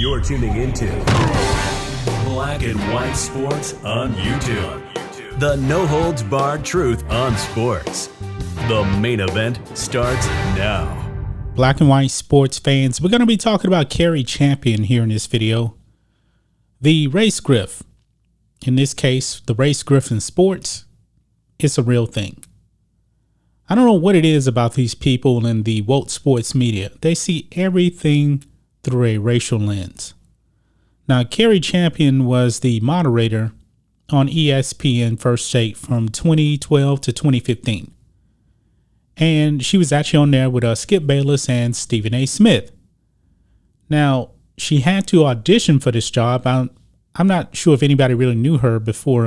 You're tuning into Black and White Sports on YouTube. The no-holds-barred truth on sports. The main event starts now. Black and White sports fans, we're going to be talking about Cari Champion here in this video. The race grift, in this case, the race grift in sports, it's a real thing. I don't know what it is about these people in the woke sports media. They see everything through a racial lens. Now, Cari Champion was the moderator on ESPN First Take from 2012 to 2015. And she was actually on there with Skip Bayless and Stephen A. Smith. Now, she had to audition for this job. I'm not sure if anybody really knew her before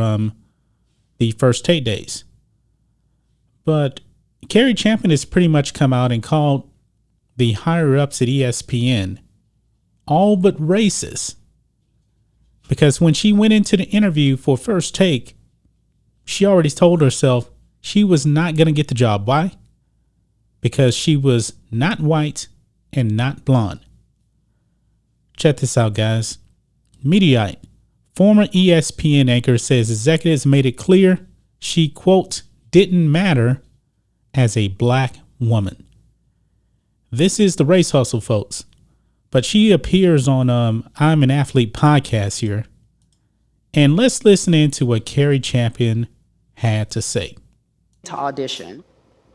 the First Take Days. But Cari Champion has pretty much come out and called the higher-ups at ESPN all but racist. Because when she went into the interview for First Take, she already told herself she was not going to get the job. Why? Because she was not white and not blonde. Check this out, guys. Mediaite, former ESPN anchor, says executives made it clear she, quote, didn't matter as a black woman. This is the Race Hustle, folks. But she appears on I'm an Athlete podcast here. And let's listen into what Cari Champion had to say. To audition,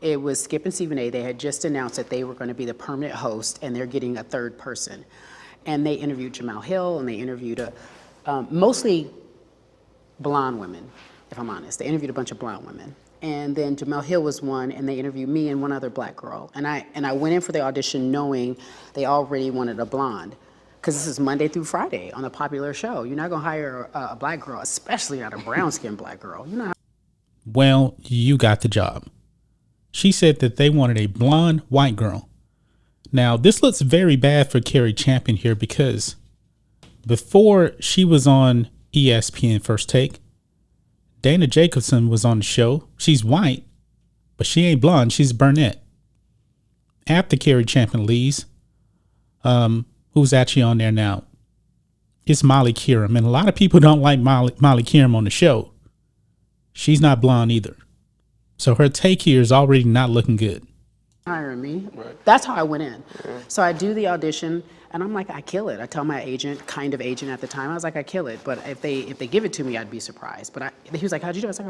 it was Skip and Stephen A. They had just announced that they were going to be the permanent host, and they're getting a third person. And they interviewed Jemele Hill, and they interviewed mostly blonde women, if I'm honest. They interviewed a bunch of blonde women. And then Jemele Hill was one, and they interviewed me and one other black girl. And I went in for the audition knowing they already wanted a blonde, because this is Monday through Friday on a popular show. You're not going to hire a black girl, especially not a brown-skinned black girl. You know how. Well, you got the job. She said that they wanted a blonde white girl. Now, this looks very bad for Cari Champion here, because before she was on ESPN First Take, Dana Jacobson was on the show. She's white, but she ain't blonde. She's brunette. After Cari Champion leaves, who's actually on there now? It's Molly Qerim. And a lot of people don't like Molly Qerim on the show. She's not blonde either. So her take here is already not looking good. Hiring me. Right. That's how I went in. Yeah. So I do the audition, and I'm like, I kill it. I tell my agent at the time, I was like, I kill it. But if they give it to me, I'd be surprised. But he was like, how'd you do it? I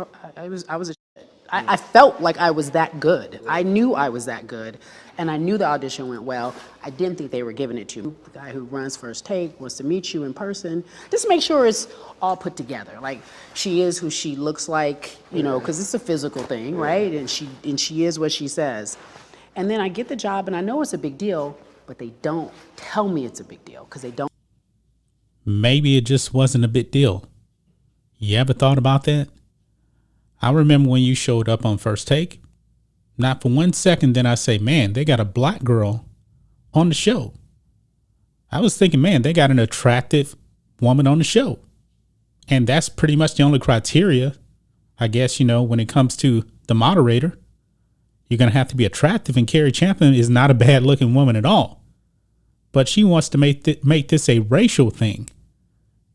was like, I was a shit. I felt like I was that good. I knew I was that good, and I knew the audition went well. I didn't think they were giving it to me. The guy who runs First Take wants to meet you in person. Just make sure it's all put together. Like, she is who she looks like, you know, because it's a physical thing, right? And she is what she says. And then I get the job, and I know it's a big deal, but they don't tell me it's a big deal because they don't. Maybe it just wasn't a big deal. You ever thought about that? I remember when you showed up on First Take. Not for 1 second did I say, man, they got a black girl on the show. I was thinking, man, they got an attractive woman on the show. And that's pretty much the only criteria, I guess, you know, when it comes to the moderator. You're going to have to be attractive, and Cari Champion is not a bad-looking woman at all. But she wants to make this a racial thing,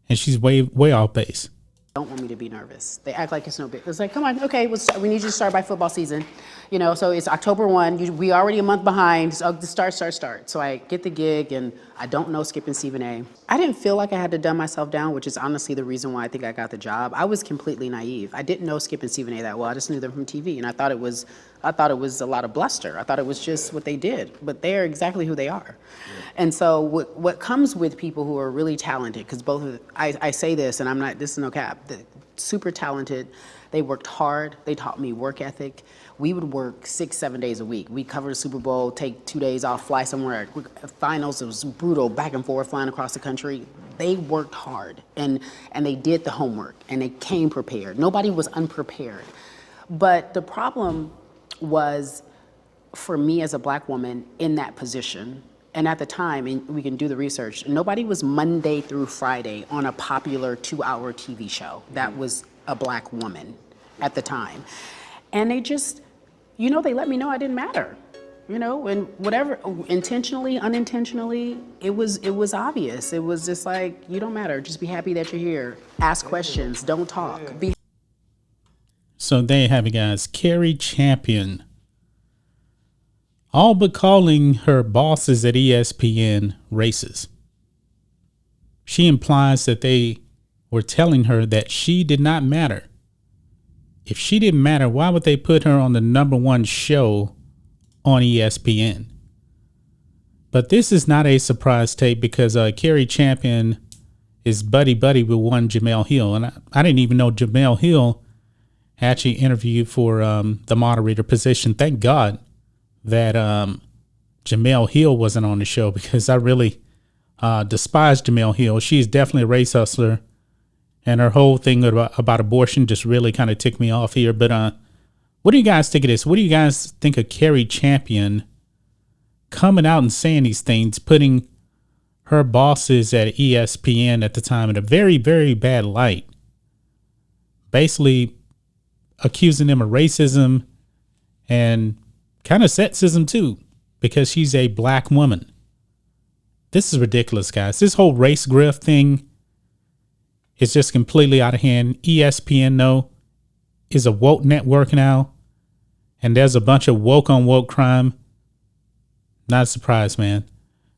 and she's way off base. Don't want me to be nervous. They act like it's no big. It's like, come on, okay, we need you to start by football season. You know, so it's October 1. We already a month behind. So start. So I get the gig, and I don't know Skip and Stephen A. I didn't feel like I had to dumb myself down, which is honestly the reason why I think I got the job. I was completely naive. I didn't know Skip and Stephen A that well. I just knew them from TV, and I thought it was a lot of bluster. I thought it was just what they did, but they're exactly who they are. Yeah. And so what comes with people who are really talented, because I say this, and this is no cap, super talented. They worked hard. They taught me work ethic. We would work 6-7 days a week. We cover the Super Bowl, take 2 days off, fly somewhere. Finals, it was brutal, back and forth, flying across the country. They worked hard, and they did the homework, and they came prepared. Nobody was unprepared. But the problem was, for me as a black woman in that position, and at the time, and we can do the research, nobody was Monday through Friday on a popular 2-hour TV show that was a black woman at the time. And they just, they let me know I didn't matter. You know, and whatever, intentionally, unintentionally, it was obvious. It was just like, you don't matter. Just be happy that you're here. Ask questions. Don't talk. So there you have it, guys. Cari Champion, all but calling her bosses at ESPN racist. She implies that they were telling her that she did not matter. If she didn't matter, why would they put her on the #1 show on ESPN? But this is not a surprise tape because Cari Champion is buddy with one Jemele Hill. And I didn't even know Jemele Hill actually interviewed for the moderator position. Thank God that Jemele Hill wasn't on the show, because I really despise Jemele Hill. She's definitely a race hustler, and her whole thing about abortion just really kind of ticked me off here. But what do you guys think of this? What do you guys think of Cari Champion coming out and saying these things, putting her bosses at ESPN at the time in a very, very bad light, basically accusing them of racism and kind of sexism too, because she's a black woman? This is ridiculous, guys. This whole race grift thing is just completely out of hand. ESPN, though, is a woke network now, and there's a bunch of woke on woke crime. Not surprised, man.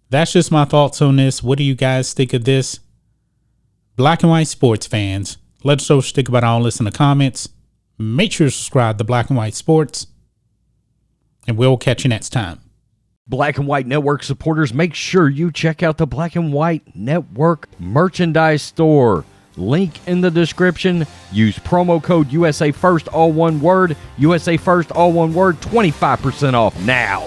That's just my thoughts on this. What do you guys think of this? Black and white sports fans, let us know what you think about all this in the comments. Make sure to subscribe to Black and White Sports, and we'll catch you next time. Black and White Network supporters, make sure you check out the Black and White Network merchandise store. Link in the description. Use promo code USA First, all one word. USA First, all one word. 25% off now.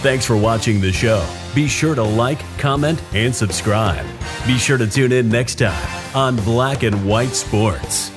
Thanks for watching the show. Be sure to like, comment, and subscribe. Be sure to tune in next time on Black and White Sports.